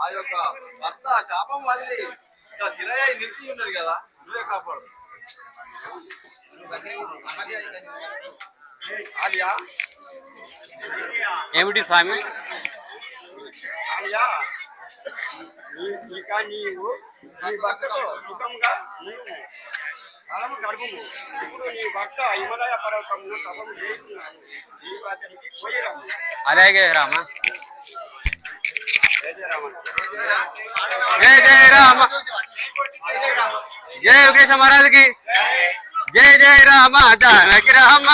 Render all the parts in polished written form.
ఆ యొక్క భర్త శాపం వదిలి చిరయ్య నిలిచి ఉన్నది కదా, నువ్వే కాపాడు. ఏమిటి స్వామి? ఇక నీవు నీ భక్తతో సుఖంగా కాలము గడుపుము. ఇప్పుడు నీ భక్త హిమాలయ పర్వతము తపము చేస్తున్నాను, నీవు అతనికి పోయిరాము. అలాగే రామ. జయ జయ రామ. జయ జయ రామ. జయ యోగేశ మహారాజ్ కి జయ జయ రామ జానకి రామ.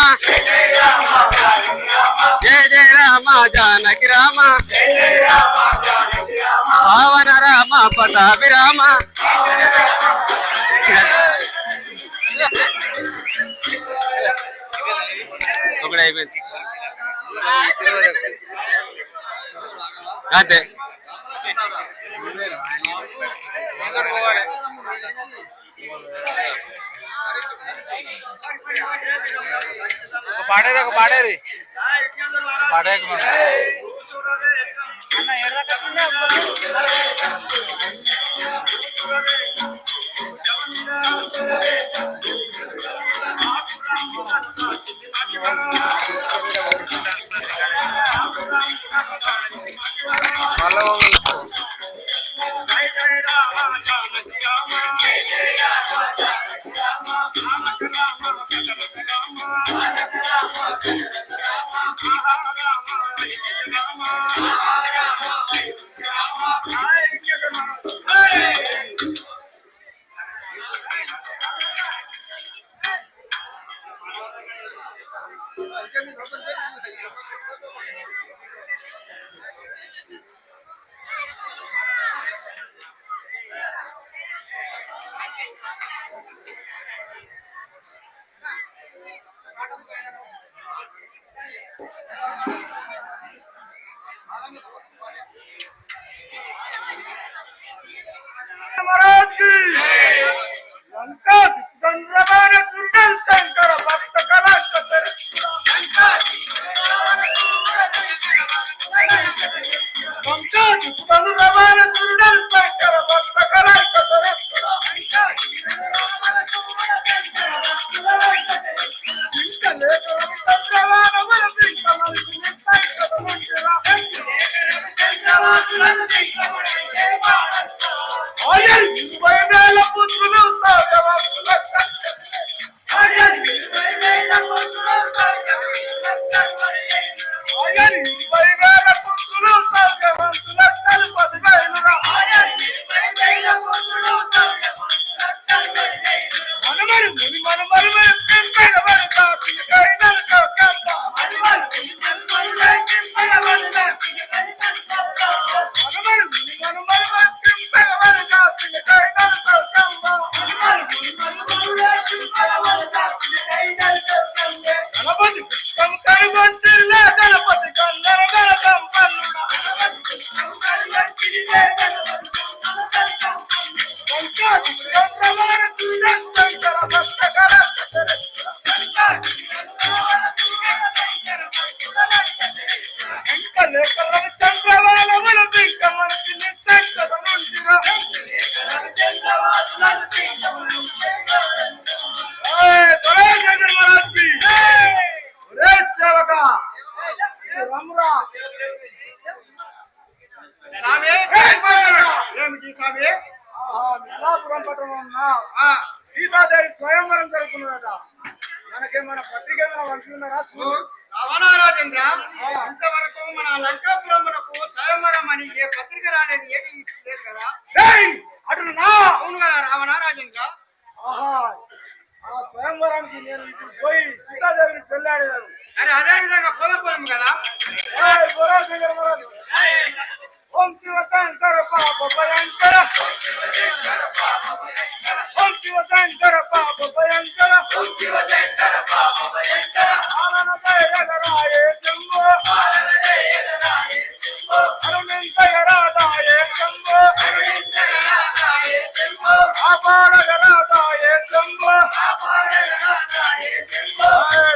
జయ జయ రామ జానకి రామ. పావన రామ పతాభి రామ. ఒకటి అయిపోయింది అంతే. పాడేది ఒక పాడేది పాడేది महाराज की लंका गंधर्वान सुरगल शंकर भक्त कला कतर लंका गंधर्वान सुरगल शंकर भक्त कला कतर సీతాదేవి స్వయంవరం జరుగుతున్నదట. మనకేమైనా పత్రిక పంపిస్తున్నారా? రావణారాజేంద్ర, ఇంతవరకు మన లంకాపురమునకు స్వయంవరం అని ఏ పత్రిక రాలేదు, ఏది లేదు కదా. అటు అవును కదా రావణారాజేంద్ర. స్వయంవరానికి నేను ఇప్పుడు పోయి సీతాదేవిని పెళ్ళాడేదాను. అరే అదే విధంగా పోదాం కదా. ఓం శివ శంకర పాప భయంకర, ఓం శివ శంకర పాప భయంకర, ఆనన జయగరాయే శంభో, అరుణింతయరాదాయే శంభో, ఆపాడగరాదాయే శంభో,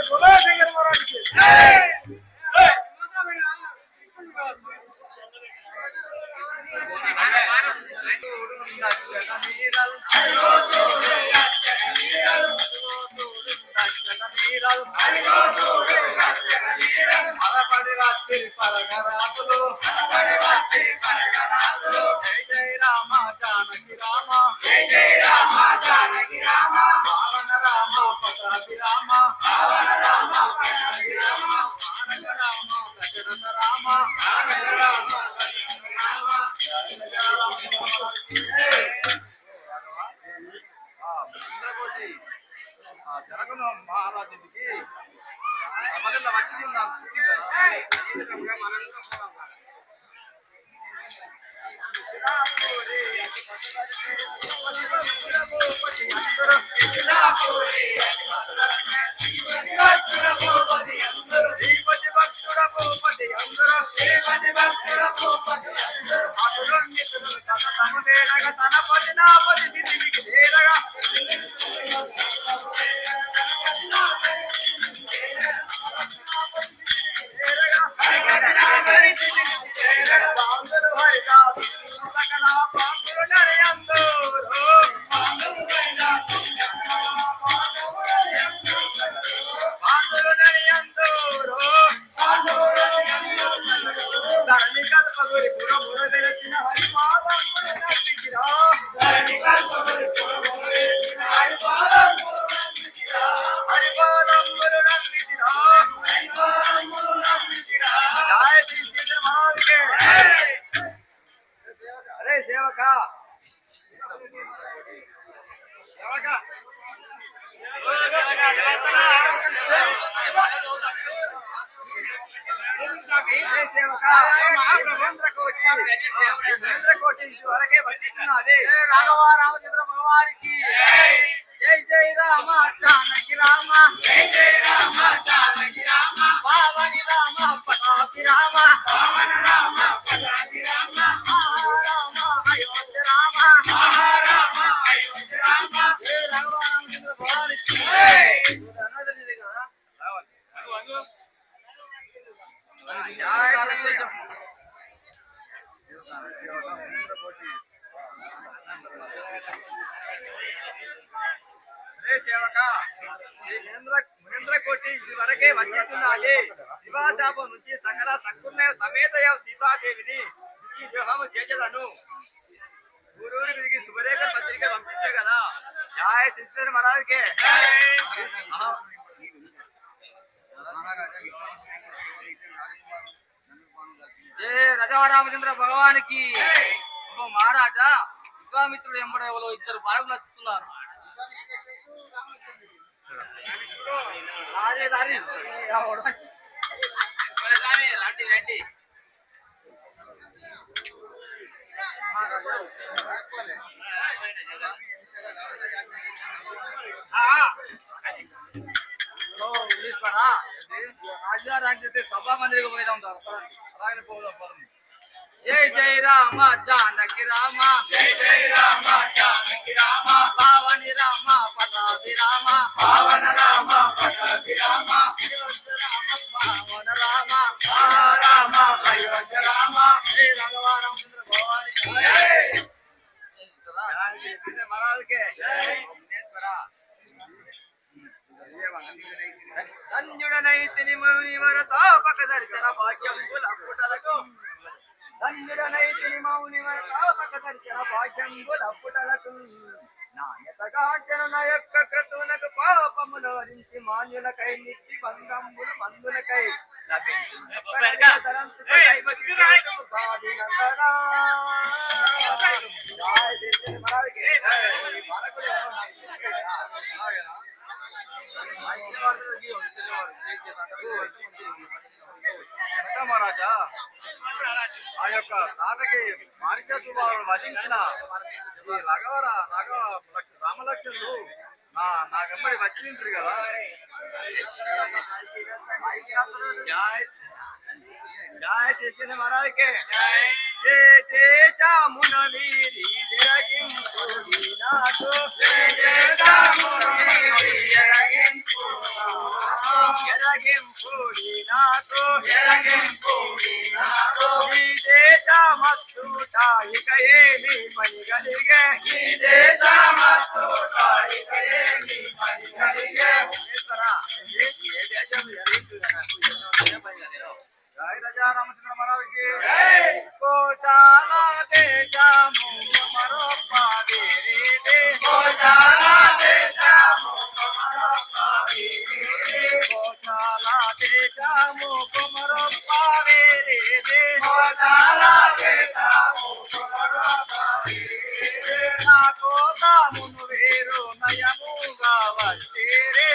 గులాబీగర్ మరాఠీ. జయ రామ జానకి రామ, జయ జయ రామ జానకి రామ, పావన రామ పటాభి రామ, పావన రామ పటాభి రామ, మానక రామ దశరథ రామ, మానక రామ దశరథ రామ, జయ రామ. జరగను మహారాజుకి మనలో వచ్చింది అరే సేవక రామచంద్ర భగవానికి జై జై రామ జానకి రామ, జై జై రామ జానకి రామ, పావని రామ పటాభి రామ, పావన రామ పటాభి రామ, రామ అయోధ్య రామ, రామ అయోధ్య రామ, జై రామచంద్ర భగవానికి. మహేంద్ర కోటి ఇది వరకే వచ్చేస్తున్నది. శివాచాపం నుంచి సకల సకున్న సమేత సీతాదేవిని వివాహం చేసేదను. ఊరూరు తిరిగి శుభరేఖ పత్రిక పంపించే కదా. జాయ శ్రీ మహారాజ్కే. జయ రాజారామచంద్ర భగవానికి. ఓ మహారాజా, విశ్వామిత్రుడు ఎంబడేవలో ఇద్దరు భార్యలు నచ్చుతున్నారు. రండి రండి. రాజ్యారాజ్యతే సభా మందిరికి పోయిదాం. అలాగే పోదాం. జై జై రామ జానకి రామ, జై జై రామ జానకి రామ, పావని రామ పటాభి రామ, పావన రామ పటాభి రామ, అయోధ్య రామ పావన రామ, రామ అయోధ్య రామ, శ్రీ రాఘవారామచంద్ర భగవానికి. మహారాజుకే ధన్యుడనైతిని మునివర తాపక దర్శన భాగ్యంబుల పుటలకు, ధన్యుడనైతిని మౌనివర తాపక దర్శన భాగ్యంబుల పుటలకు, నాయతగాచన నా యొక్క క్రతువులకు పాపమును వరించి మాన్యులకై నిత్తి బంధంబులు మందులకై లభించు. కనుక మహారాజా ఆ యొక్క తాతకి మాణిక్య వధించిన ఈ రామలక్ష్మణులు నా వెంబడి వచ్చింటారు కదా. జయ శ్రీకృష్ణ మహారాజుకే ఇక ఏమి పని కలిగే జయ రాజా రామచంద్ర మహారాజుకి గోశాల దేశము మరో పాదేరే గోశాల దేశము కుమరో పాదేరే నా కోసమును వేరు నయముగా వచ్చేరే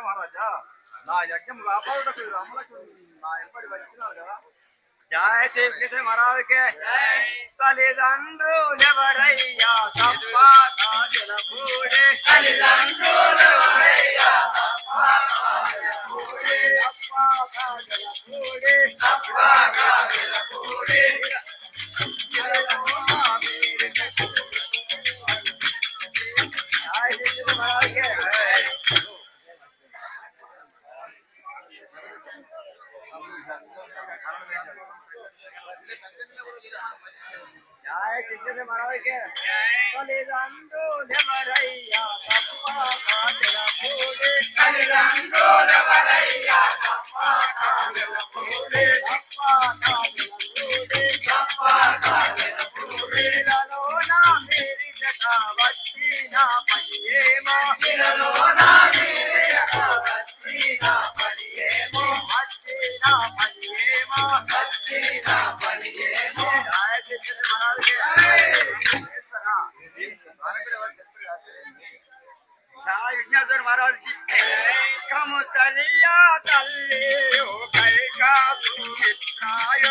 మహారాజా నా యజ్ఞం కాపాడుటకు రామలక్ష్మణుడు నా ఎంబడి వచ్చినారు కదా. జయ శ్రీకృష్ణ మహారాజుకే తల్లిదండ్రులెవరయ్యా తప్పూడే జయ శ్రీకృష్ణ మహారాజుకే తల్లిదండ్రులెవరయ్యా విఘ్నేశ్వర మహారాజుకి కముతలియా తల్లి ఓ కైకా సుమిత్రాయ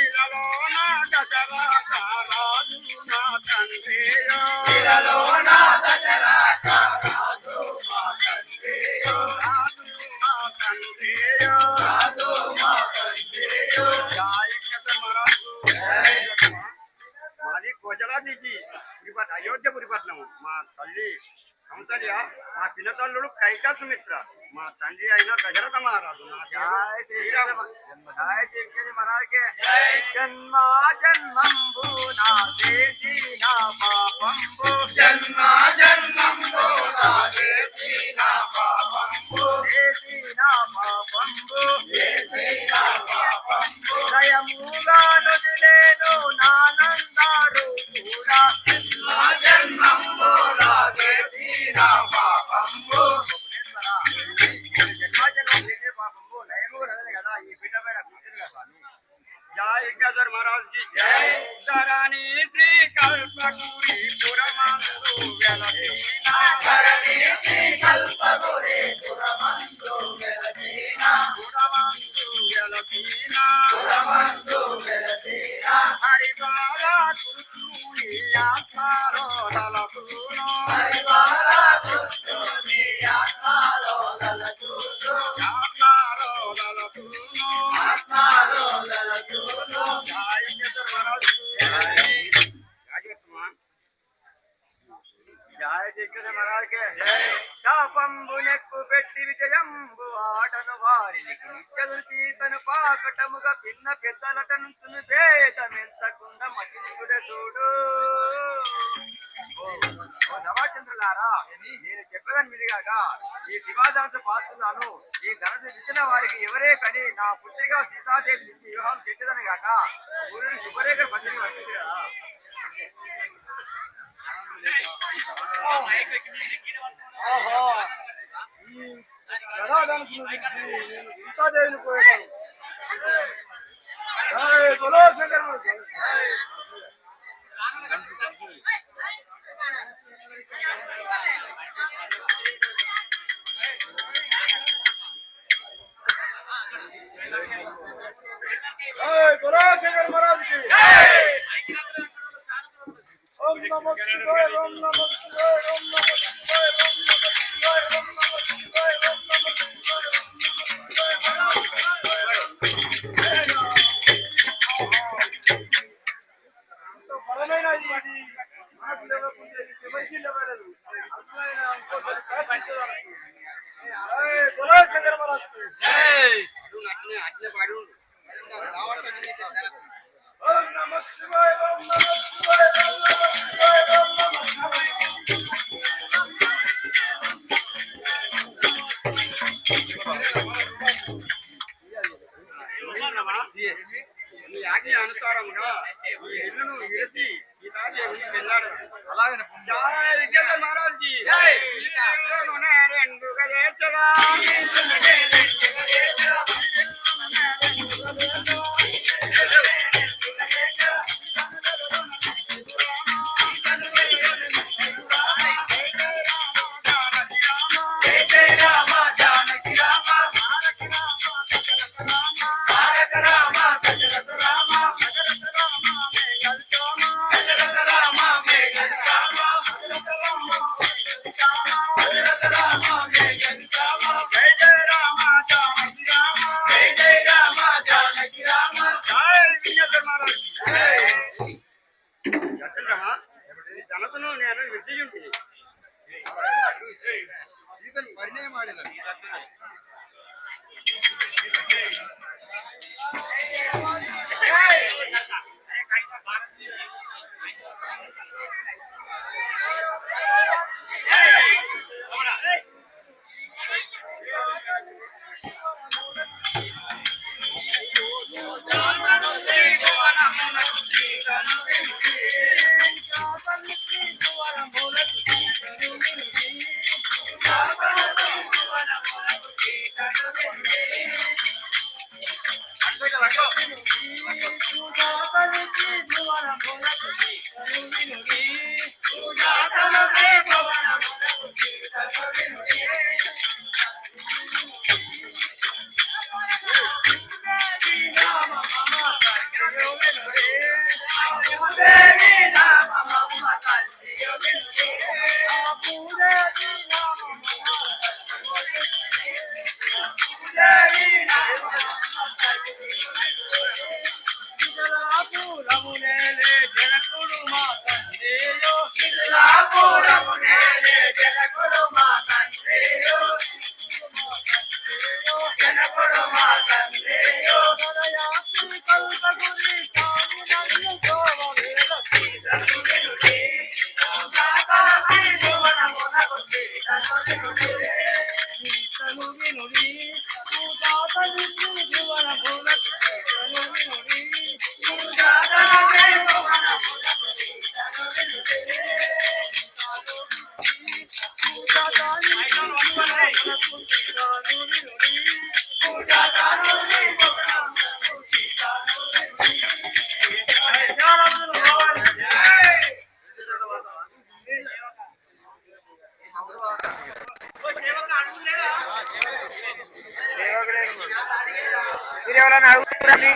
ఇలలోన దశరథ రాజు నా తండ్రియో మాది కోచరాజీకి అయోధ్యపురిపట్నం. మా తల్లి కౌసల్య, మా పినతల్లుడు కైకా సుమిత్ర, మా తండ్రి అయిన దశరథ మహారాజు. జన్మా జన్మంబు నా దేశీ నా పాపంబు దయముగా నుదిలేను నానందారు కూడా జయ మహారాజ్ జై ధరణి శ్రీ కల్పగురి పురమందు హరిబాల కృష్ణుని ఆత్మాలో నలపును జయ శ్రీకృష్ణ మహారాజుకే శాపంబు నెక్కు పెట్టి విజయంబు ఆటను వారికి నిత్యలు సీతను పాకటముగా పిన్న పెద్దలటను భేదమెంతకుండ మతినిగుడ చూడు. సభాచంద్రులారా, నేను చెప్పదని విడిగాక ఈ శివాదాంత పాత్రులను ఈ ధనసు ఇచ్చిన వారికి ఎవరే కని నా పుత్రిగా సీతాదేవి నుంచి వివాహం చేసేదని గాక ఊరిని శుభరేఖ పత్రిక వచ్చింది కదా. ఆహా ఈ గదాదానికి చూసి నేను సీతాదేవిని పోయాను. జై బలో శంకర బలో శంకర మహారాజ్ కి ఓం నమః శివాయ ఓం నమః శివాయ ఓం నమః శివాయ ఓం నమః శివాయ ఓం నమః శివాయ ఓం నమః శివాయ బలమైన ఇది మనకు లేవకుంటే ఎవరికి లేవలేదు. అసలైన ఇంకోసారి ప్రార్థించేదాన్ని. జై బలో శంకర మహారాజ్ కి ఓం నమః శివాయ ఓం నమః శివాయ ఓం నమః శివాయ ఓం నమః ఈ ఆజ్ఞ అనుసారముగా ఈ ఇల్లును విరచి సీతాదేవిని వెళ్ళాడు. అలాగే జై విజయ మహారాజ్ రెండుగా చేర్చగా ಜನತನು నేను విద్యుంటిని ಇದನ್ನು ಪರಿಣಯ ಮಾಡಿದ మీరు ఎవరైనా అడుగుతారండి?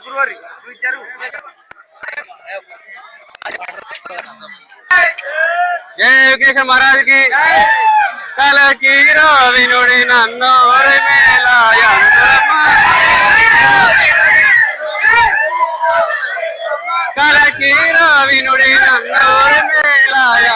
గురువారి ఇచ్చారు. జయ యోగేశ మహారాజ్ కి కలకీరో వినుడి నన్ను మేళాయ కలకీరో వినుడి నన్ను మేళాయ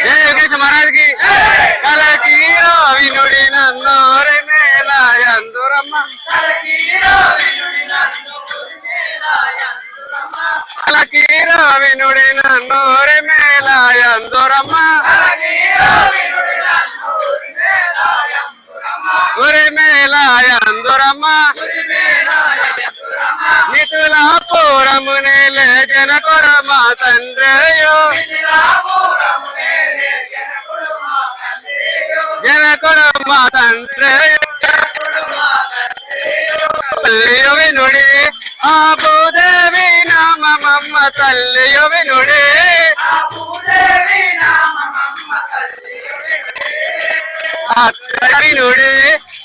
జయ యోగేశ మహారాజ్ కి కలకీరో వినుడి నన్ను మేళాయందురమ్మ కలకీరో వినుడి నన్ను మేళాయందురమ్మ ఉరి మేళాయందురమ్మ మిథులాపురమునే జనకురమ తండ్రియో జనకురమ తండ్రియో తల్లియు వినుడి ఆ భూదేవి నామమ్మ తల్లియు వినుడి అక్కయ వినుడి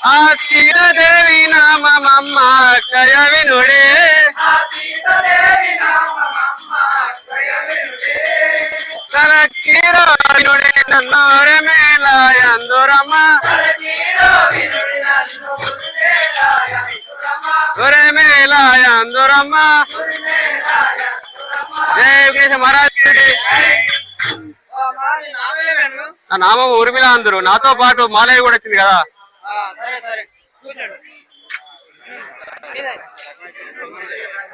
ఆ సీతాదేవి నామమ్మ అక్కయ వినుడి కలకీరో వినుడి నన్ను మేళాయందురమ్మ ఒరే మేళాయందురమ్మ జయ యోగేశ మహారాజ్ నా నామం ఊర్మిళ అందరు నాతో పాటు మాలయ్య కూడా వచ్చింది కదా. సరే సరే కూర్చోండి.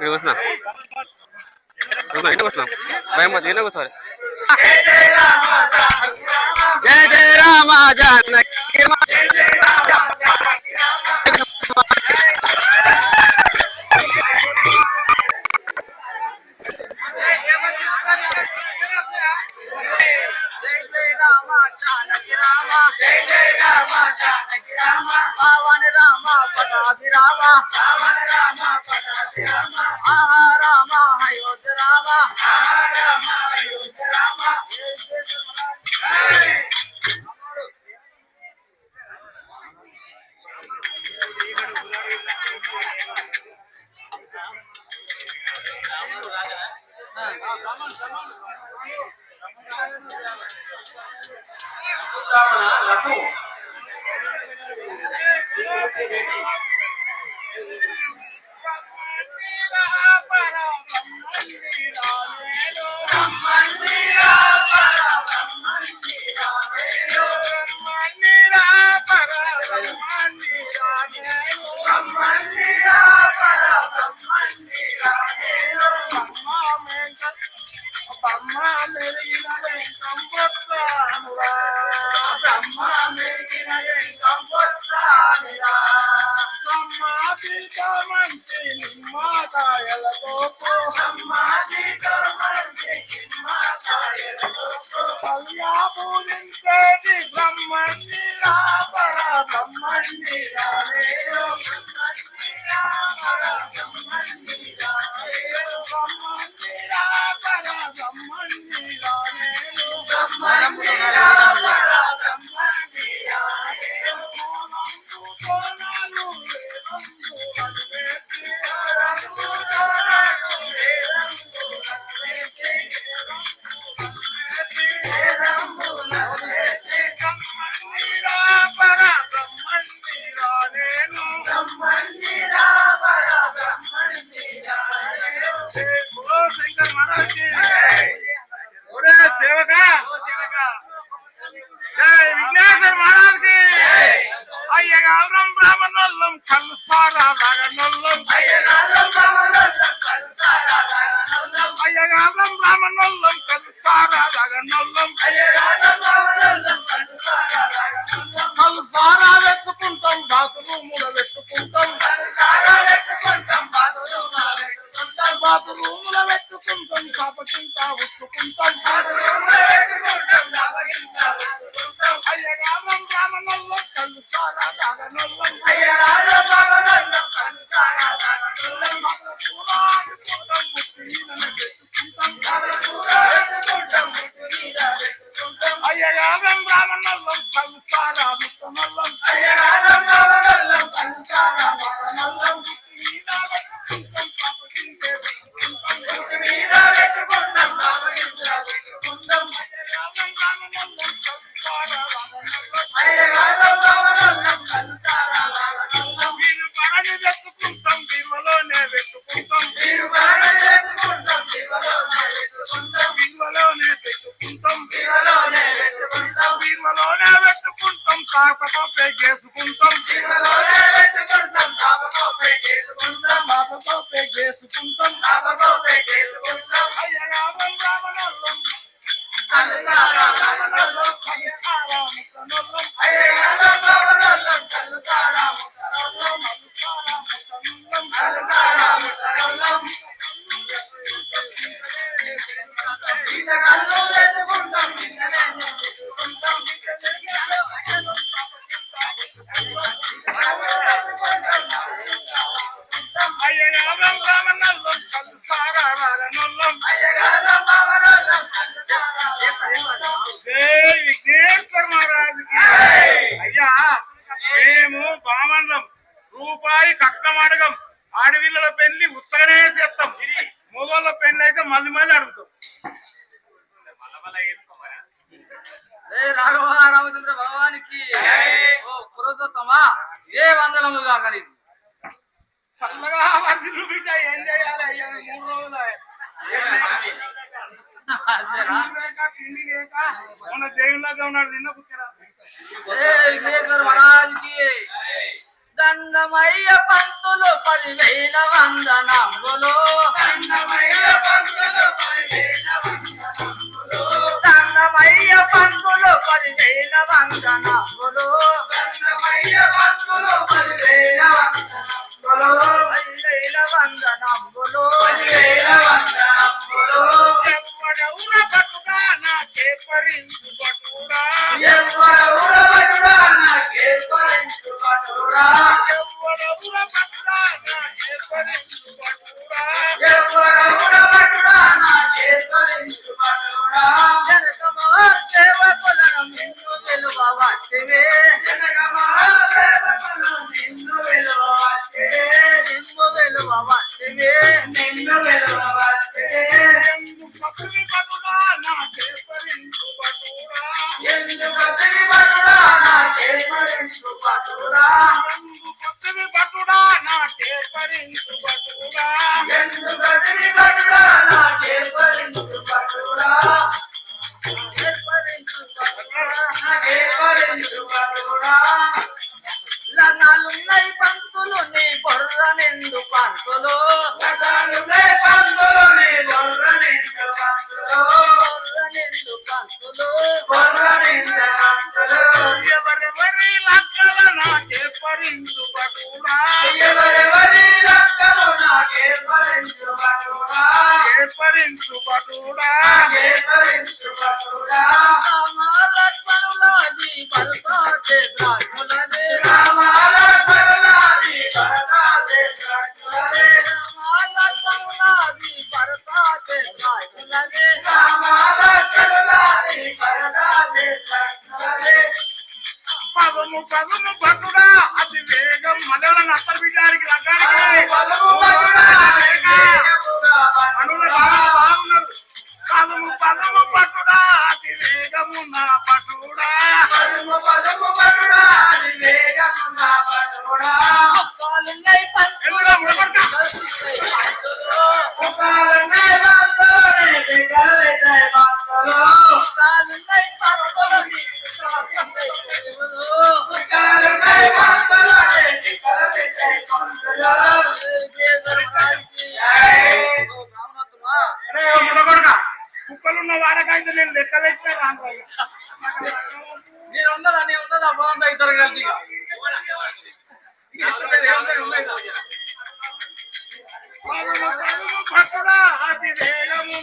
నేను వస్తున్నా ఇంటికి వస్తున్నా భయం దీనికి వస్తారు. జయ జయ రామ జానకి రావణ రామ పటాభి రామ రామ అయోధ్య రామ కలుస్తారాగనొల్లం అయ్యగారం రామనొల్లం కలుస్తారాగనొల్లం కలుస్తారా వెతుకుంటాం బాతురూముల వెతుకుంటాం బాతురూముల వెతుకుంటాం కాపకింతా ఉచ్చుకుంటాం అయ్యగారం రామనొల్లం కలుస్తారాగనొల్లం అయ్యగారం రామనొల్లం కలుస్తారా ముత్తనొల్లం వీరు పడని వెతుకుంటాం విలువలోనే వెతుకుంటాం విలువలోనే వెతుకుంటాం కాకపోతే పేగేసుకుంటాం అయ్యగారం రామనొల్లం అయ్యగారం రామనొల్లం కలుస్తారాగనొల్లం జై విఘ్నేశ్వర మహారాజుకి అయ్యా మేము బామన్లం రూపాయి కట్నం అడగం ఆడవిళ్ళ పెళ్లి ఉత్తరనే చేస్తాం మొగోళ్ళ పెళ్లి అయితే మళ్ళీ మళ్ళీ అడుగుతాం రాఘవ రామచంద్ర భగవానికి ఓ పురుషోత్తమా ఏ వందనము కాక నీకు చల్లగా వర్ధిల్లు బిడ్డ ఏం చేయాలి అయ్యా 3 రోజులు అంతేనా? తిండి లేక మన దేవుళ్ళగా ఉన్నాడు నిన్న పుస్తరా ఏ విఘ్నేశ్వర మహారాజుకి దండమయ్య పంతులు 10,000 వందనములు దండమయ్య పంతులు 10,000 వందనములు 10,000 వందనములు ఎవడవున పట్టుగా నాకే పరించు పట్టురా ఎవడవున పట్టుగా నాకే పరించు పట్టురా ఎవడవున పట్టుగా నాకే పరించు పట్టురా ఎవడవున పట్టుగా నాకే పరించు పట్టురా జనకమో సేవకులను నిన్ను వెలువవట్టివే జనకమో సేవకులను నిన్ను వెలువవట్టివే నిన్ను వెలువవట్టివే నిన్ను వెలువవట్టివే పట్టుని పట్టుగా నాకే పరించు పట్టురా ఎందుకతిని పట్టుడా నాకే పరించు పట్టురా పట్టుని పట్టుడా నాకే పరించు పట్టురా ఎందుకతిని పట్టుడా నాకే పరించు పట్టురా లగ్నాలున్నాయి పంతులు నీ బొర్రనెందు పంతులు లగ్నాలున్నాయి పంతులు నీ బొర్రనెందు పంతులు బొర్రనెందు పంతులు బొర్రనెందు పంతులు ఎవరెవరి లక్కల నాకే పరించు పట్టురా ఎవరెవరి లక్కలు నాకే పరించు పట్టురా ఏ పరించు పట్టురా నాకే పరించు పట్టురా రామాలక్ష్మణులాది భరతాదే ద్రాక్షులదే రామాలక్ష్మణులాది భరతాదే ద్రాక్షులదే రామాలక్ష్మణులాది భరతాదే ద్రాక్షులదే రామాలక్ష్మణులాది భరతాదే ద్రాక్షులదే పదము పట్టుడా అతి వేగం మలయాళ నత్తర బిడ్డానికి లగ్గానికి పదము పట్టుడా అనుల బాగున్నారు పదము పట్టుడా అతి వేగము నా పట్టుడా పదము పట్టుడా అది వేగము నా పట్టుడా కాలున్నై పంతులు కాలున్నై పంతులు నేను ఉన్నదా బాగుందా ఇద్దరు కలిసి భక్తుడా అతి వేగము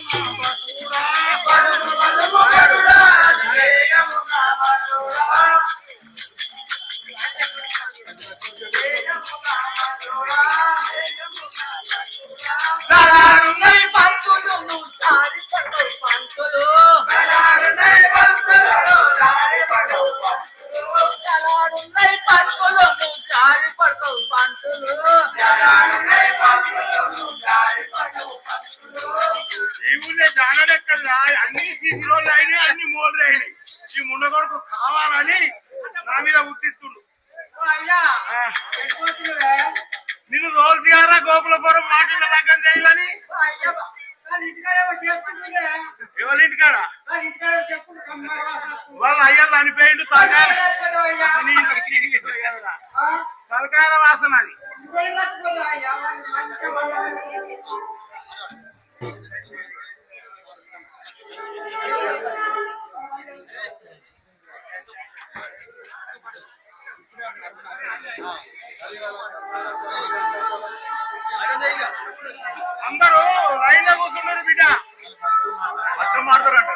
పంతులు పంతులు జారి పడతావు పంతులు ఈ ఊళ్ళో జానడెక్కల్లా అన్ని సీసీరోళ్ళు అయినాయి, అన్ని మోళ్ళు అయినాయి. ఈ ముండగొడుకు కావాలని నా మీద ఉట్టిస్తుండు. అయ్యా ఆ, ఎటువైపువే? నిన్ను రోజు తీయారా గోకులపురం మాటల లగ్గం చేయాలని అయ్యా వాళ్ళ ఇంటికాడేమో చేసుకుంటుండే ఎవరింటికాడ వాళ్ళ ఇంటికాడేమో చెప్పుకుంటూ కమ్మగా వాసనకు. వాళ్ళ అయ్యలు అనిపోయిండు తరకాల అయ్యా తలకాయల వాసన అది. ఇంకోటి తట్టుకోదు అయ్యా వాళ్ళు మంచిగా మాట్లాడారు. అందరూ లైన్ లో కూర్చున్నారు బిడ్డ పక్కన మాడతారంట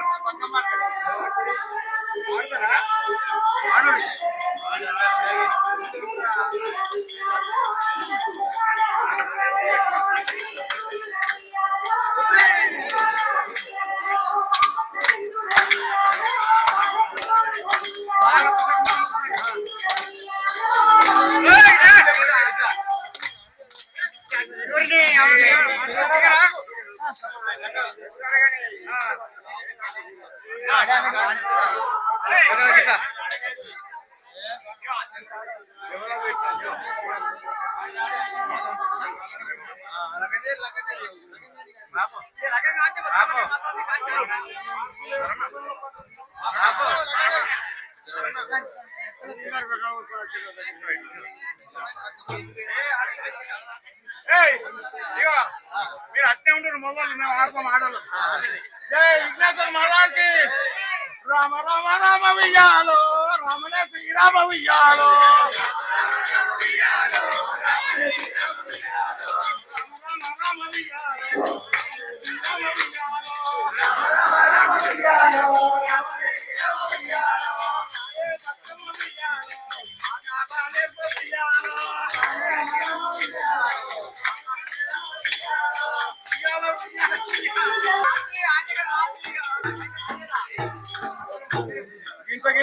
మీరు అట్టే ఉంటారు మొబైల్ మేము ఆడతాం ఆడలు. జై విఘ్నేశ్వర మహారాజ్కి రామ రామ రామ వియ్యాలో రామనే శ్రీరామ వియ్యాలో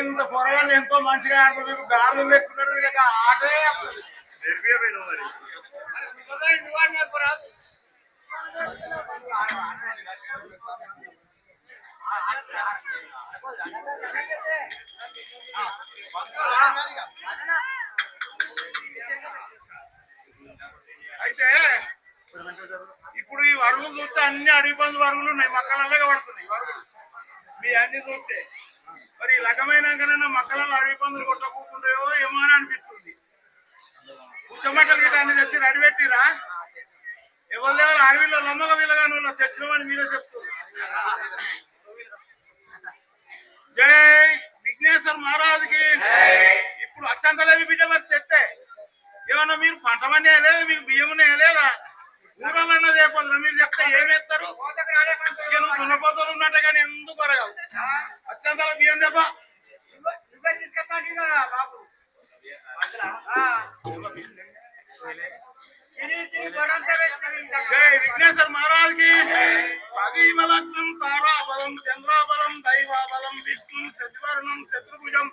ఇంత పొరగాన్ని ఎంతో మంచిగా ఆడుతున్నారు. గాడులు ఎక్కుతున్నారు, వీళ్ళకి ఆటే అయితే ఇప్పుడు ఈ వరుగులు చూస్తే అన్ని అడవి బంధు వరుగులు ఉన్నాయి, మక్కలల్లగా పడుతున్నాయి వరుగులు మీ అన్ని చూస్తే. మరి ఈ రకమైనాకనైనా మక్కలలో అడవి పందులు కొట్టకుంటాయో ఏమో అని అనిపిస్తుంది. ఉచ్చమట్టలు గిట్ట అన్ని తెచ్చి రెడీ పెట్టిరా ఎవరి దగ్గర అడవిలో నమ్మక వీళ్ళగా నువ్వు తెచ్చినామని మీరే చెప్తున్నారు. జై విఘ్నేశ్వర మహారాజుకి. ఇప్పుడు అత్యంతలేవి బిడ్డ మరి తెస్తే ఏమన్నా మీరు పంట మంది వేయలేదు, మీకు బియ్యం వేయలేదా, ఊరలన్నా చేయకూడదు. మీరు చెప్తే ఏమేస్తారు? దున్నపోతలు ఉన్నట్టే కానీ ఎందుకు అరగవు. అత్యంతల బియ్యం దెబ్బ తీసుకొస్తాను కదా బాబు. జై విఘ్నేశ్వర మహారాజుకి. పదీమలగ్నం తారాబలం చంద్రాబలం దైవాబలం విష్ణు శశివర్ణం చతుర్భుజం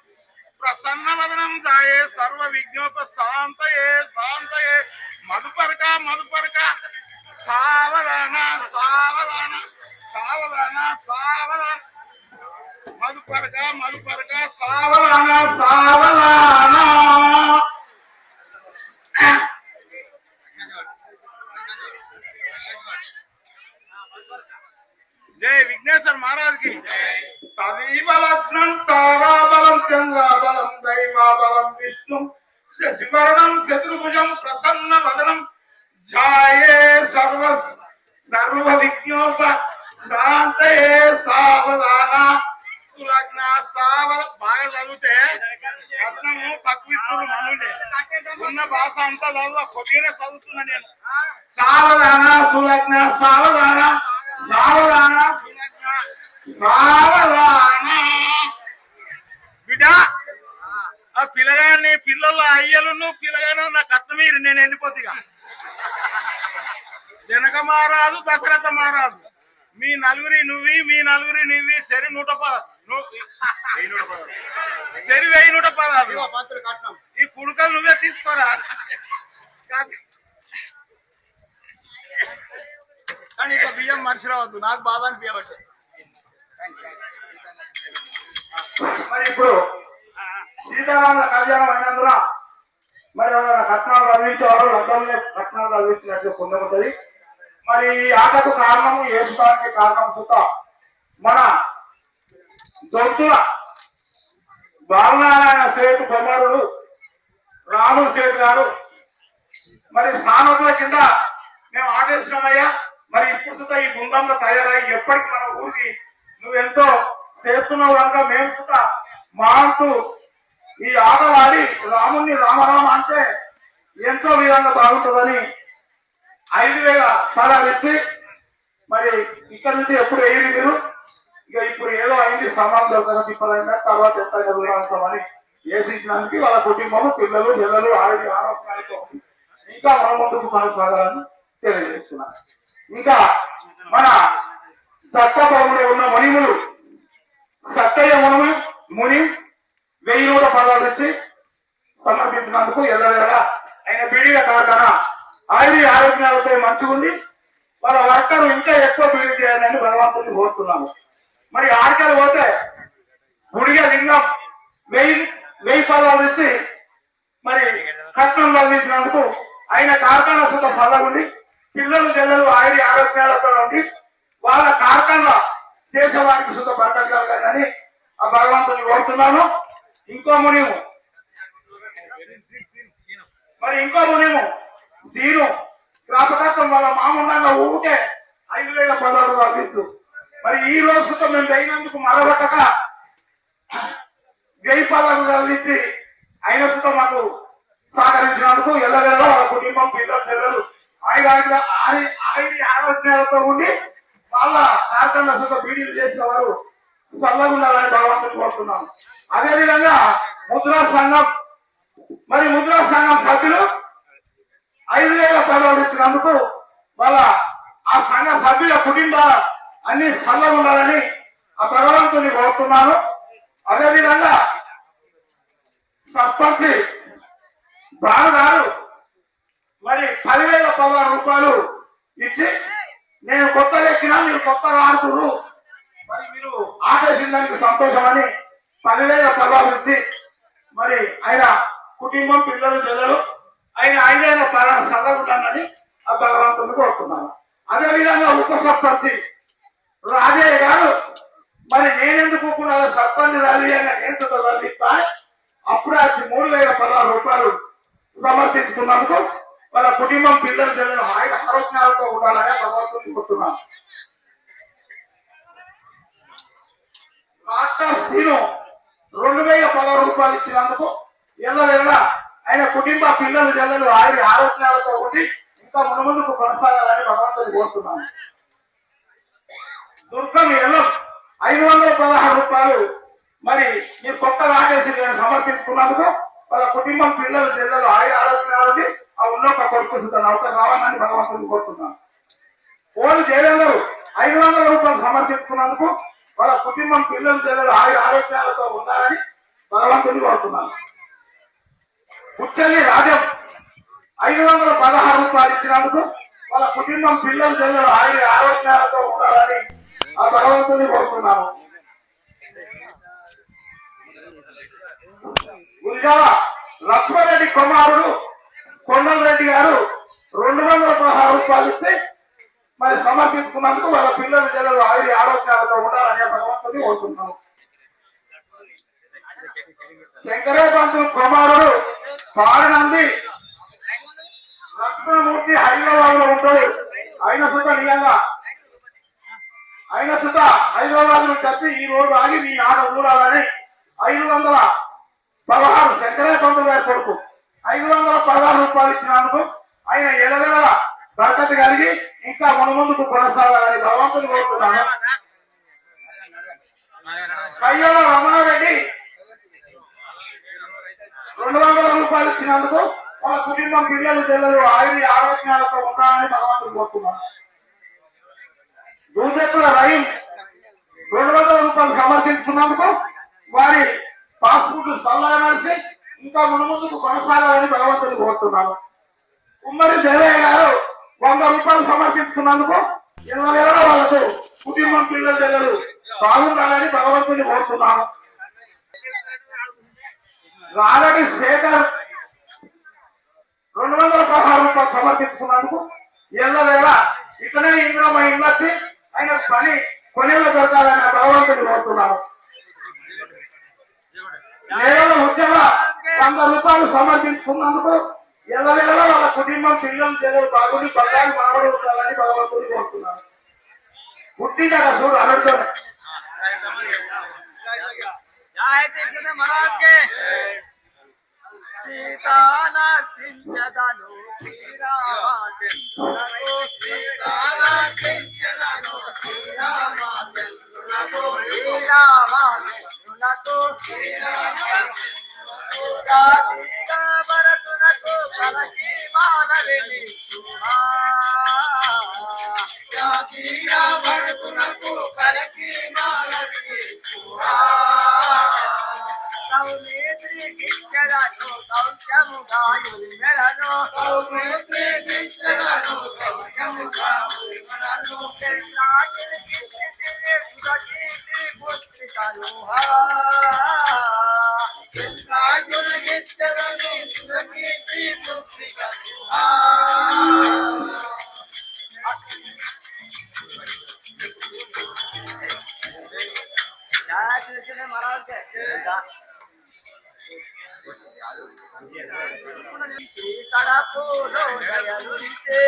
ప్రసన్నవదనం జాయే సర్వ విజ్ఞోప శాంతయే శాంతయే మధుపరక మధుపరక సావధాన సావధాన సావధాన సావధాన మధుపరక మధుపరక సావధాన సావధాన. జై విఘ్నేశ్వర మహారాజుకి. తదీబలగ్నం తారాబలం చంద్రాబలం దైవాబలం విష్ణు శశివర్ణం చతుర్భుజం ప్రసన్న వదనం ఛాయే సర్వ విజ్ఞోప శాంతయే సావధాన సులగ్న సావల బాగా చదివితే రత్నము పక్విత్తులు మనులే ఉన్న భాష అంతా చదువు కొద్దిగానే చదువుతున్నా నేను. సావధాన సులగ్న సావధాన సావధాన సులగ్న సావధాన. బిడ్డ ఆ పిల్లగాన్ని పిల్లల అయ్యలు పిల్లగాను నా కట్నమీరు నేను వెళ్ళిపోతుగా. జనక మహారాజు దశరథ మహారాజు మీ నలుగురి నువ్వి మీ నలుగురి నువ్వి సరి 110 ఈ కుడుకలు నువ్వే తీసుకోరా. కానీ ఇక బియ్యం మనిషి రావద్దు, నాకు బాధ అనిపించబట్టి. మరి ఇప్పుడు సీతారాముల కళ్యాణం అయినందున మరి కట్నాలు అందించేవారు లండన్లో కట్నాలు అందించినట్టు పొందబడుతుంది. మరి ఈ ఆటకు కారణము ఏసుడానికి కారణం సుత మన దొంతుల బాలనారాయణ సేటు కుమారుడు రాముల సేటు గారు మరి సానతుల కింద మేము ఆటేసినామయ్యా. మరి ఇప్పుడు సుత ఈ బృందంలో తయారై ఎప్పటికి మన ఊరికి నువ్వెంతో చేస్తున్నావు కనుక మేము సుత మాంటూ ఈ ఆటలాడి రాముణ్ణి రామరామ అంటే ఎంతో విధంగా బాగుంటుందని 5,000 స్థలాలు ఇచ్చి మరి ఇక్కడ నుంచి ఎప్పుడు వేయండి మీరు. ఇక ఇప్పుడు ఏదో అయింది సమానం దొరకగా తిప్పలైనా తర్వాత ఎంత చదువుతామని వేసించడానికి వాళ్ళ కుటుంబము పిల్లలు పిల్లలు ఆరోగ్యాలతో ఇంకా మన ముందుకు కొనసాగాలని తెలియజేస్తున్నారు. ఇంకా మన సత్తపములో ఉన్న మునిములు సత్తయ్య ముని 1000 పదాలు ఇచ్చి సమర్పించినందుకు ఎల్లవేళ ఆయన బీడీల కార్ఖానా ఆరోగ్యాలతో మంచిగా ఉంది. వాళ్ళ వర్కర్ ఇంకా ఎక్కువ బీడీ చేయాలని భగవంతుని కోరుతున్నాము. మరి ఆర్కెలు పోతే గుడిగ లింగం 1000 పదాలు ఇచ్చి మరి కట్నం అందించినందుకు ఆయన కార్ఖానా సుత చల్లగుండి పిల్లలు జల్లలు ఆరోగ్యాలతో ఉండి వాళ్ళ కార్ఖానా చేసేవారికి సుత బతకగలగాలని ఆ భగవంతుని కోరుతున్నాను. ఇంకో మునిము సీను రాపకత్వం వాళ్ళ మామూలుగా ఊరికే 5,000 పదాలు అందించు. మరి ఈ రోజు మేము అయినందుకు మరొకట 1000 పదాలు అందించి అయిన సుత మాకు సహకరించినందుకు ఎల్లవేళ వాళ్ళ కుటుంబం పిల్లలు ఆరోగ్యాలతో ఉండి వాళ్ళ కార్ఖానా సుత బీడీలు చేసిన వారు చల్లగా ఉండాలని భగవంతుని కోరుతున్నాం. అదేవిధంగా ముద్రా సంఘం సభ్యులు 5,000 పదాలు ఇచ్చినందుకు వాళ్ళ ఆ సంఘ సభ్యుల కుటుంబ అన్ని చల్లగా ఉండాలని ఆ భగవంతుని కోరుతున్నాను. అదేవిధంగా సర్పంచ్ బాలగారు మరి 10,000 రూపాయలు ఇచ్చి నేను కొత్తగా ఎక్కినా మీరు కొత్తగా ఆడుతున్నారు మరి మీరు ఆటేసిన దానికి సంతోషమని 10,000 పదాలు ఇచ్చి మరి ఆయన కుటుంబం పిల్లలు జల్లలు ఆయన 5,000 పదాలు చల్లగుండాలని ఆ భగవంతుని కోరుతున్నాను. అదేవిధంగా ఉప సర్పంచ్ రాజయ్య గారు మరి నేనెందుకు కూడా సర్పంచ్ నేను చదివిస్తా అప్పుడు వచ్చి 3,000 రూపాయలు సమర్పించుకున్నందుకు వాళ్ళ కుటుంబం పిల్లలు జల్లలు ఆరోగ్యాలతో ఉండాలని భగవంతుని కోరుతున్నాను. డాక్టర్ శ్రీను 2,000 రూపాయలు ఇచ్చినందుకు ఎల్లవేళ ఆయన కుటుంబ పిల్లలు జల్లలు ఆరోగ్యాలతో ఉండి ఇంకా ముందుకు కొనసాగాలని భగవంతుని కోరుతున్నాను. దుర్గం ఎల్లం 516 రూపాయలు మరి మీరు కొత్తగా ఆటేసి నేను సమర్పించుకున్నందుకు వాళ్ళ కుటుంబం పిల్లలు జల్లలు ఆరోగ్యాలని ఆ ఉన్నత కొడుకు అవసరం రావాలని భగవంతుని కోరుతున్నాను. ఓళ్ళు జయలందరూ 500 రూపాయలు సమర్పించుకున్నందుకు వాళ్ళ కుటుంబం పిల్లలు జల్లలు ఆరోగ్యాలతో ఉండాలని భగవంతుని కోరుతున్నాను. కుచ్చల్లి రాజం 516 రూపాయలు ఇచ్చినందుకు వాళ్ళ కుటుంబం పిల్లలు జల్లలు ఆరోగ్యాలతో ఉండాలని ఆ భగవంతుని కోరుతున్నాను. గురిజాల లక్ష్మణరెడ్డి కుమారుడు కొండలరెడ్డి గారు 216 రూపాయలు ఇచ్చి మరి సమర్పించుకున్నందుకు వాళ్ళ పిల్లలు జల్లలు ఆరోగ్యాలతో ఉండాలని భగవంతుని కోరుతున్నాను. శంకరే పంతులు కుమారుడు పారినంది లక్ష్మణమూర్తి హైదరాబాద్ లో ఉంటాడు. ఆయన సుత నిజంగా అయిన సుత హైదరాబాద్ నుంచి వచ్చి ఈ రోజు ఆగి నీ ఆడ ఊరాలని 516 శంకరయ్య పంతులు గారి కొడుకు 516 రూపాయలు ఇచ్చినందుకు ఆయన ఎలవెల బరకత కలిగి ఇంకా ముందుకు కొనసాగాలని భగవంతుని కోరుతున్నాను. కయ్యోల రమణారెడ్డి 200 రూపాయలు ఇచ్చినందుకు వాళ్ళ కుటుంబం పిల్లలు పిల్లలు ఆరోగ్యాలతో ఉండాలని భగవంతుని కోరుతున్నాను. దూదెక్కుల రహీం 200 రూపాయలు సమర్పించుకున్నందుకు వారి పాస్పోర్ట్ చల్లగా నడిచి ఇంకా ముందుకు కొనసాగాలని భగవంతుని కోరుతున్నాను. ఉమ్మడి దేవయ్య గారు 100 రూపాయలు సమర్పించుకున్నందుకు 20 ఏళ్ళ వాళ్ళకు కుటుంబం పిల్లలు పిల్లలు బాగుండాలని భగవంతుని కోరుతున్నాను. రాగడి శేఖర్ 216 రూపాయలు సమర్పించుకున్నందుకు ఎల్లవేళ ఇక్కడే ఇందులో మా ఇల్లు వచ్చి ఆయన పని కొనేళ్ళు దొరకాలని భగవంతుని కోరుతున్నాను. ఏదో ఉద్యమ 100 రూపాయలు సమర్పించుకున్నందుకు ఎల్లవేళ వాళ్ళ కుటుంబం పిల్లలు పిల్లలు బాగుండి బంగారు మానవుడు ఉండాలని భగవంతుని కోరుతున్నాను. పుట్టిన చూడు అడుగుతాను. సీతానాథించదను భరతునకు కలకి మానవిని భరతునకు కలకి మానవిని సౌమిత్రి కిచ్చడను సౌఖ్యముగా యుమెలను సౌమిత్రి కిచ్చడను సౌఖ్యముగా యుమెలను చంద్రాకిని కిచ్చితిని సురకీర్తి పుత్రికను చంద్రాకుని కిచ్చడను సురకీర్తి పుత్రికను महाराज కడపూలో దయలుంటే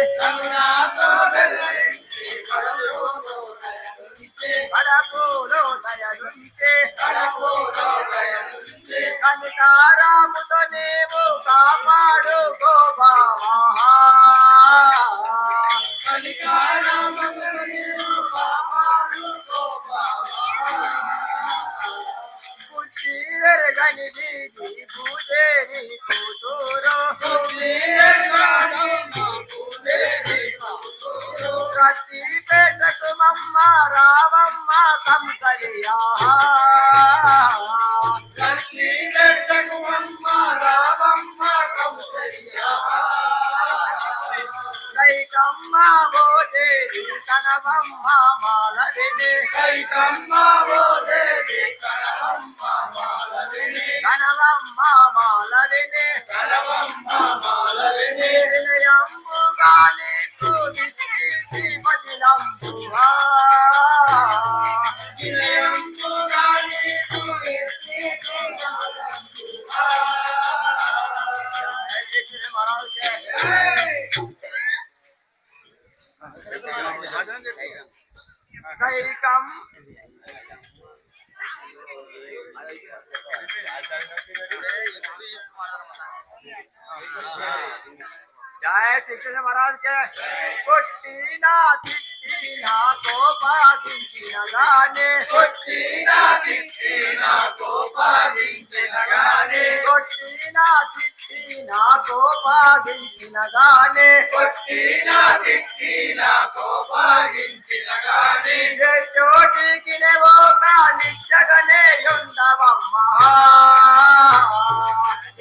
కనికారాముతో నీవు కాపాడు గోబావా కనికారాముతో నీవు కాపాడు గని దీది పూజేరి కూతురు ప్రతి పెట్టకు మమ్మ రావమ్మ కంకలియా ప్రతి పెట్టకు మమ్మ రావమ్మ కంకలియా కైకమ్మ బోదేవి కనవమ్మ మాలవిని కైకమ్మ బోదేవి కనవమ్మ మాలవిని కనవమ్మ మాలవిని కనవమ్మ మాలవిని వినయంబుగా నీకు విశ్రీతి మదిలంబుహా వినయంబుగా నీకు విశ్రీతి మదిలంబుహా కైకం जय श्री कृष्ण महाराज के कोट्टीना चिट्टीना कोपादिंचिना गाने कोट्टीना चिट्टीना कोपादिंचिना गाने कोट्टीना चिट्टीना कोपादिंचिना गाने कोट्टीना चिट्टीना कोपादिंचिना गाने ये चोटी किने वो काली जगने युंडवम्मा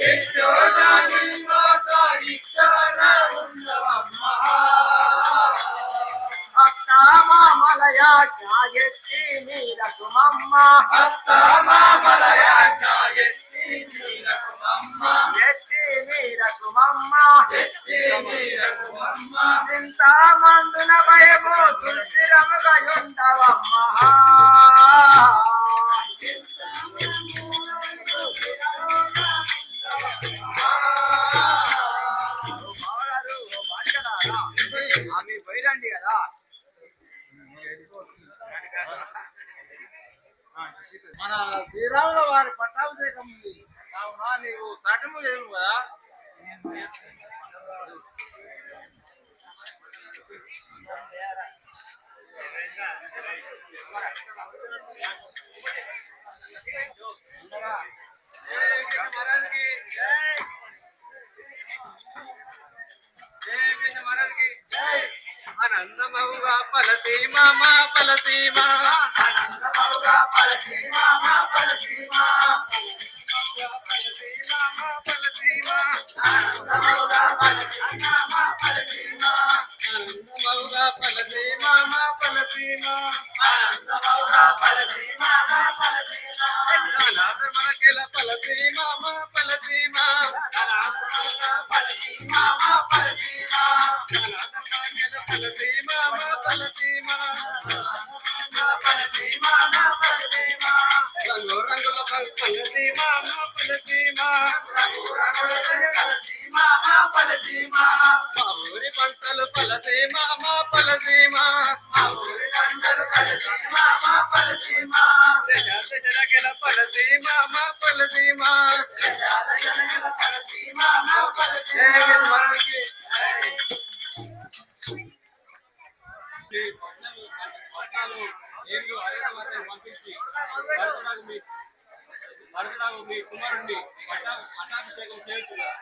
ये चोटी वो काली जगने युंडवम्मा అత్తామామలయా ఛాయెత్తి నీలకుమమ్మ అత్తామామలయా ఛాయెత్తి నీలకుమమ్మ ఎత్తి నీలకుమమ్మ ఎత్తి నీలకుమమ్మ చింతామందున భయము తులసిరముగా యుండవమ్మ చింతామందున భయము తులసిరముగా యుండవమ్మ మన శ్రీరాముల వారి పట్టాభిషేకం ఉంది కావున నీవు సటము లేవు కదా. ఆనందమౌగా పలతి మామ పలతి మా ఆనందమౌగా పలతి మామ పలతి మా పలతి మామ పలతి మా ఆనందమౌగా పలతి మామ పలతి మా ఆనందమౌగా పలతి మామ పలతి మా ఆనందమౌగా పలతి మామ పలతి మా మనకెల పలతి మామ పలతి మా ఆనందమౌగా పలతి మామ పలతి మా పలతి మామ పలతి మా పలతి మామ పలతి మా రంగు రంగుల పలతి మామ పలతి మా రంగు రంగుల పలతి మామ పలతి మా ఊరి పంటలు పలతి మామ పలతి మా ఊరి పంటలు పలతి మామ పలతి మా జనగల పలతి మామ పలతి మా జనగల పలతి మామ పలతి మనకి పంపించి మీ కుమారుడిని పట్టాభిషేకం చేస్తున్నారు.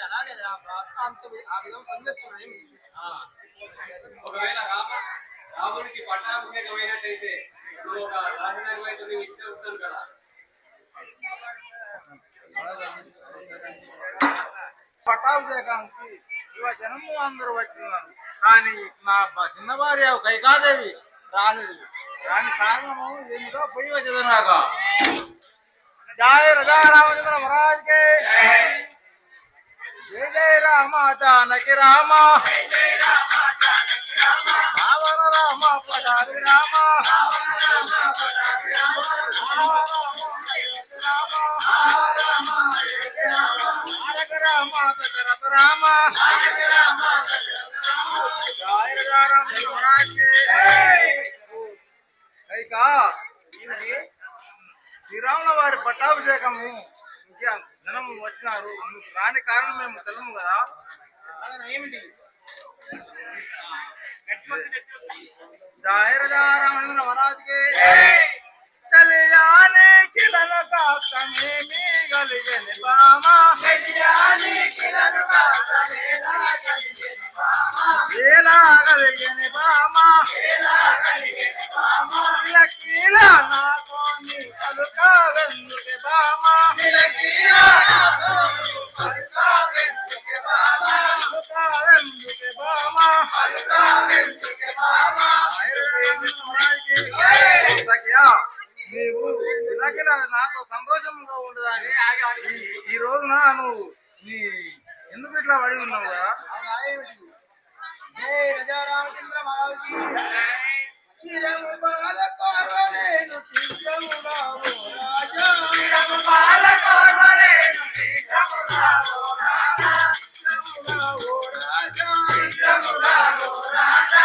అలాగే ఆ విధంగా పనిచేస్తున్నాయి. ఒకవేళ రాముడికి పట్టాభిషేకం అయినట్టయితే నువ్వు ఒక రాజధాని అయితే నేను ఇట్టే ఉంటాను కదా. పట్టాభిషేకానికి యువ జనము అందరూ వచ్చినారు, కానీ నా చిన్న భార్య కైకాదేవి రాలేదు. దాని కారణము ఏమిటో పోయి వచ్చేది నాకు. జయ రజా రామచంద్ర మహారాజ్కి జయ జయ రామ జానకి రామ రావణ రామ పటారి రామ రామ దశరథ రామ జయ రజా రామచంద్ర మహారాజ్కి. కైకా శ్రీరాముల వారి పట్టాభిషేకము ఇంకా జనం వచ్చినారు, దాని కారణం మేము తెలము కదా. ఏమిటి జయ రజా రామచంద్ర మహారాజ్కి కళ్యాణి కిలన కాస్తమేమి గలిగని బామా ఏలా గలిగని బామా కిల నాతో నీ కలుకావెందుకే బామా కలుకావెందుకే బామా నీవు ఇలాగే నాతో సంతోషంగా ఉండదాన్ని ఈ రోజున నువ్వు ఎందుకు ఇట్లా పడి ఉన్నావు కదా. జయ రజా రామచంద్ర మహారాజ్కి చిరము బాలకోరలేను చిరమురావు రాజా చిరము బాలకోరలేను చిరమురావు రాజా చిరమురావు రాజా చిరమురావు రాజా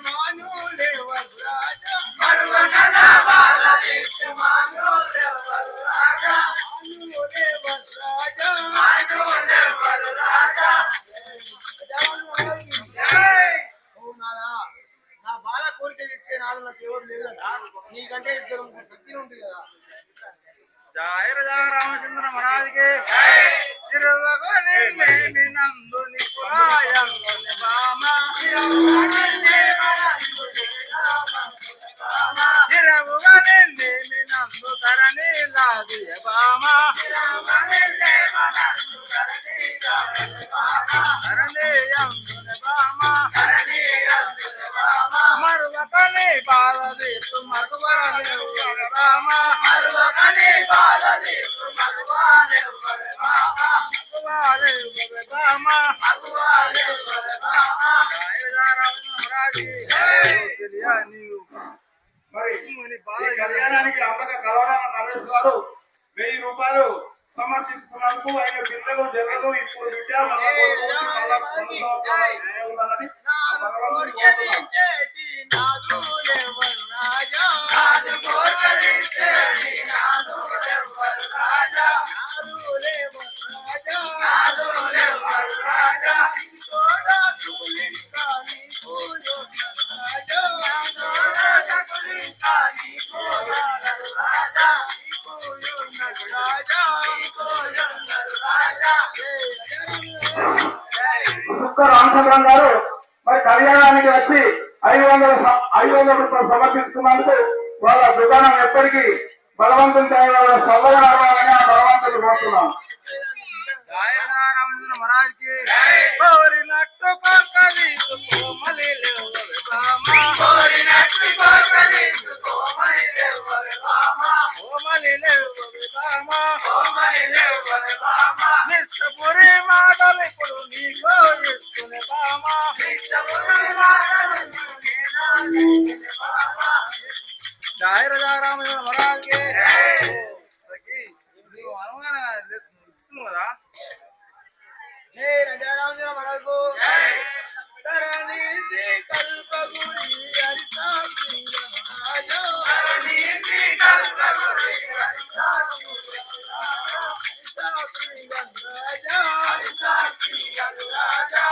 మానులే వరాజా మరువగన బాలదేశ మానులే వరాజా మానులే వరాజా మానులే వరాజా. నా బాల కోరిక ఇచ్చే నాడు నాకు ఎవరు లేదు కదా, నీకంటే ఇద్దరు శక్తి ఉంటుంది కదా. జయ రజా రామచంద్ర మహారాజ్కి నందుని నందు ధరణి లాదియ బామా మరువకని బాలదీసు మగువనే బామా మరువకని బాలదీసు మగువనే బామా మగువనే బామా మగువనే బామా. మరి ఈ కళ్యాణానికి అంతగా కలవరాల నరేష్ గారు 1000 రూపాయలు సమర్పిస్తున్నందుకు ఆయన బిడ్డలు జరగదు. ఇప్పుడు కోరిక రామచంద్రం గారు మరి కళ్యాణానికి వచ్చి 500 రూపాయలు సమర్పిస్తున్నందుకు వాళ్ళ దుకాణం ఎప్పటికీ బలవంతుని తయారు చల్లగా రావాలని ఆ భగవంతుని కోరుతున్నాం. రామచంద్ర మహారాజ్ కి కోరినట్టు కోరికది కోమలి లేవవే బామ కోరినట్టు కోరికది కోమలి లేవవే బామ కోమలి లేవవే బామ కోమలి లేవవే బామ నిష్టపురి మాటలు ఇప్పుడు నీకో ఇస్తునే బామ నిష్టపురి మాటలు నీకో బామ జయ రామచంద్ర మహారాజ్ కి నీవు అనుమానం ఇస్తున్నావు కదా. జై రాజా రామచంద్ర మహారాజ్ కు తరణి శ్రీ కల్పగురి హరితా శ్రీ రాజా తరణి శ్రీ కల్పగురి హరితా శ్రీ రాజా హరితా శ్రీ రాజా హరితా శ్రీ రాజా